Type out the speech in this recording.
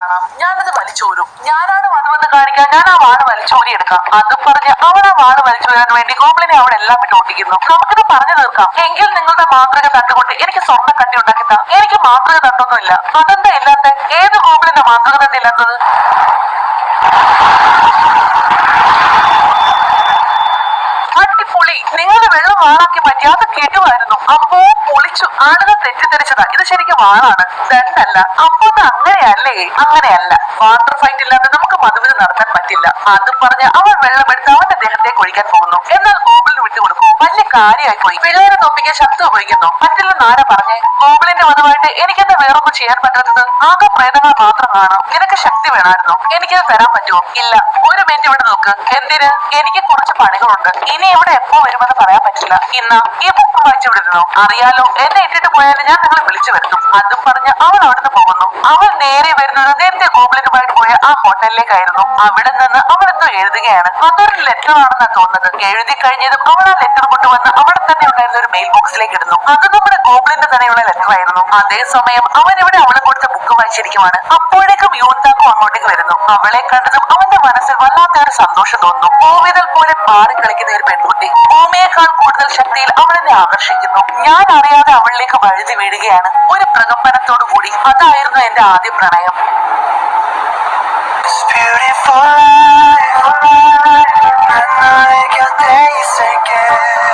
ഞാനത് വലിച്ചോരും. ഞാനാണ് വധുവെന്ന് കാണിക്കാൻ ഞാൻ ആ വാള് വലിച്ചോരി എടുക്കാം. അതും പറഞ്ഞ് അവൾ ആ വാള് വലിച്ചോരാൻ വേണ്ടി ഗോബ്ലിനെ അവിടെ എല്ലാം ഇട്ട് ഒട്ടിക്കുന്നു. നമുക്കിത് പറഞ്ഞു തീർക്കാം. എങ്കിൽ നിങ്ങളുടെ മാന്ത്രിക തട്ടുകൊണ്ട് എനിക്ക് സ്വർണ്ണ കട്ടി ഉണ്ടാക്കി താ. എനിക്ക് മാന്ത്രിക തട്ടൊന്നുമില്ല. അതെന്താ ഇല്ലാത്ത? ഏത് ഗോബ്ലിന്റെ മാന്ത്രിക തട്ട് ഇല്ലാത്തത്? അടിപൊളി, നിങ്ങളുടെ വെള്ളം വാളാക്കി മാറ്റി. അത് കിടുവായിരുന്നു. അപ്പോ പൊളിച്ചു. ആളുകൾ തെറ്റിദ്ധരിച്ചതാ ഇത് ശരിക്കും വാളാണ്, ദണ്ടല്ല. അപ്പൊ അത് അങ്ങനെയല്ലേ? അങ്ങനെയല്ല. വാട്ടർ ഫൈറ്റ് ഇല്ലാതെ നമുക്ക് മധുവിന് നടത്താൻ പറ്റില്ല. അതും പറഞ്ഞ് അവൾ വെള്ളമെടുത്ത് അവന്റെ ദേഹത്തേക്ക് ഒഴിക്കാൻ പോകുന്നു. എന്നാൽ ഗോകുലിന് വിട്ടുകൊടുക്കൂ. വലിയ കാര്യമായി പോയി. പിള്ളേരെ തോപ്പിക്കാൻ ശക്തി ഉപയോഗിക്കുന്നു. പറ്റില്ലെന്ന് ആരാ പറഞ്ഞേ? ഗോകുലിന്റെ വധമായിട്ട് എനിക്കെന്താ വേറൊന്നും ചെയ്യാൻ പറ്റാത്തത്? ആകെ പ്രേതങ്ങൾ മാത്രം കാണാം. നിനക്ക് ശക്തി വേണമായിരുന്നു. എനിക്കത് തരാൻ പറ്റുമോ? ഇല്ല. ഒരു മിനിറ്റ് ഇവിടെ നോക്ക്. എന്തിന്? എനിക്ക് കുറച്ച് പണികളുണ്ട്. ഇനി ഇവിടെ എപ്പോ വരുമെന്ന് പറയാൻ പറ്റില്ല. ഇന്ന് ഈ ബുക്ക് വായിച്ചു വിടുന്നു. അറിയാലോ, എന്നെ ഇട്ടിട്ട് പോയാലും ഞാൻ നിങ്ങളെ വിളിച്ചു വരുത്തും. അതും പറഞ്ഞ് അവൾ അവിടുന്ന് പോകുന്നു. അവൾ നേരെ വരുന്നത് നേരത്തെ ഗോകുലിനുമായിട്ട് പോയ ആ ഹോട്ടലിലേക്കായിരുന്നു. അവിടെ നിന്ന് അവൾ എന്തോ എഴുതുകയാണ്. അതൊരു ലെറ്റർ ആണെന്നാ തോന്നുന്നത്. എഴുതി കഴിഞ്ഞതും അവൾ ആ ലെറ്റർ കൊണ്ടുവന്ന് അവിടെ തന്നെ ഉണ്ടായിരുന്ന ഒരു മെയിൽ ബോക്സിലേക്ക് ഇടുന്നു. അത് നമ്മുടെ ഗോകുലിന്റെ തന്നെയുള്ള ലെറ്റർ ആയിരുന്നു. അതേസമയം അവൻ ഇവിടെ അവളെ കൊടുത്ത ബുക്ക് വായിച്ചിരിക്കുവാണ്. അപ്പോഴേക്കും യൂൻതാക്കും അങ്ങോട്ടേക്ക് വരുന്നു. അവളെ കണ്ടതും അവന്റെ മനസ്സിൽ വല്ലാത്ത ഒരു സന്തോഷം തോന്നുന്നു. പൂവിതൽ പോലെ പാറി കളിക്കുന്ന ഒരു പെൺകുട്ടി. ഭൂമിയേക്കാൾ കൂടുതൽ ശക്തിയിൽ അവളെന്നെ ആകർഷിക്കുന്നു. ഞാൻ അറിയാതെ അവളിലേക്ക് വഴുതി വീഴുകയാണ് ഒരു പ്രകമ്പനത്തോടു കൂടി. അതായിരുന്നു എന്റെ ആദ്യ പ്രണയം.